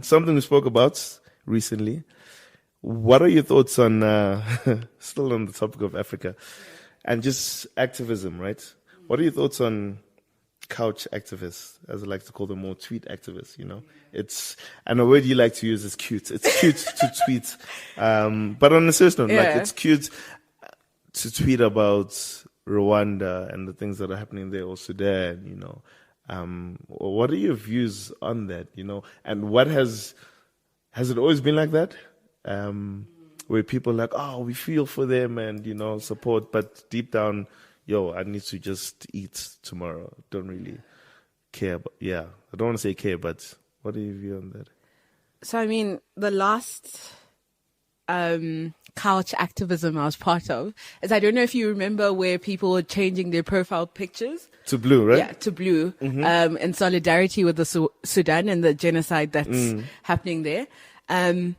Something we spoke about recently. What are your thoughts on, still on the topic of Africa and just activism, right? What are your thoughts on couch activists, as I like to call them, or tweet activists, you know? And a word you like to use is cute. It's cute to tweet. But on a serious note, like it's cute to tweet about Rwanda and the things that are happening there, or Sudan, you know. What are your views on that, you know? And what has it always been like that? Where people are like, oh, we feel for them and, you know, support, but deep down, yo, I need to just eat tomorrow. Don't really care. I don't want to say care, but what are your view on that? So, I mean, the last couch activism I was part of is, I don't know if you remember, where people were changing their profile pictures to blue, right? Yeah, to blue, in solidarity with the Sudan and the genocide that's happening there. And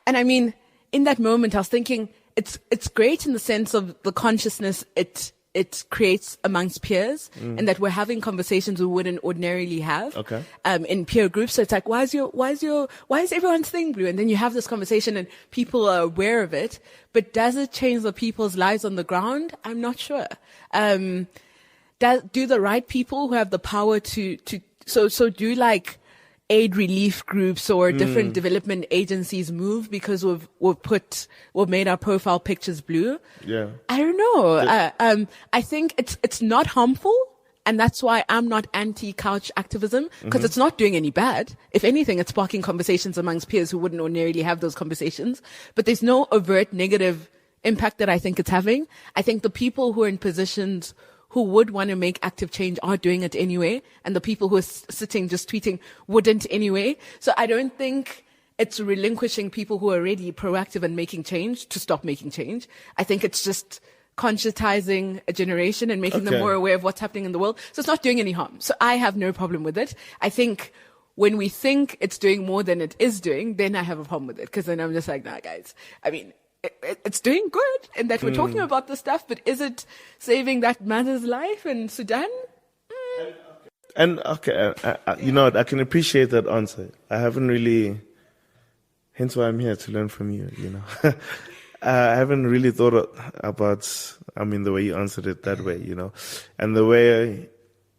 I mean, in that moment, I was thinking it's great in the sense of the consciousness it creates amongst peers, and that we're having conversations we wouldn't ordinarily have. Okay. In peer groups. So it's like, why is everyone's thing blue? And then you have this conversation and people are aware of it, but does it change the people's lives on the ground? I'm not sure. Do the right people who have the power to do like aid relief groups or different development agencies move because we've made our profile pictures blue? Yeah. I don't know. I think it's not harmful, and that's why I'm not anti-couch activism, because it's not doing any bad. If anything, it's sparking conversations amongst peers who wouldn't ordinarily have those conversations. But there's no overt negative impact that I think it's having. I think the people who are in positions who would want to make active change are doing it anyway, and the people who are sitting just tweeting wouldn't anyway. So I don't think it's relinquishing people who are already proactive and making change to stop making change. I think it's just conscientizing a generation and making them more aware of what's happening in the world. So it's not doing any harm. So I have no problem with it. I think when we think it's doing more than it is doing, then I have a problem with it, because then I'm just like, nah, guys. I mean, it's doing good in that we're talking about this stuff, but is it saving that mother's life in Sudan? And you know what, I can appreciate that answer. I haven't really, hence why I'm here, to learn from you, you know. I haven't really thought about, I mean, the way you answered it that way, you know. And the way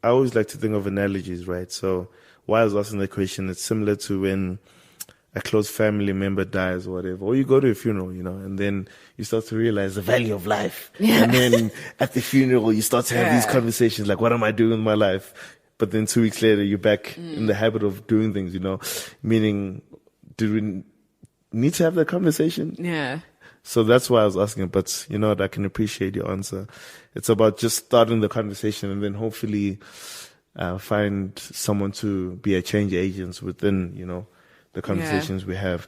I always like to think of analogies, right? So while I was asking the question, it's similar to when a close family member dies or whatever, or you go to a funeral, you know, and then you start to realize the value of life. Yeah. And then at the funeral, you start to have these conversations like, what am I doing with my life? But then 2 weeks later, you're back in the habit of doing things, you know, meaning, do we need to have that conversation? Yeah. So that's why I was asking, but you know what, I can appreciate your answer. It's about just starting the conversation and then hopefully find someone to be a change agent within, you know, the conversations we have.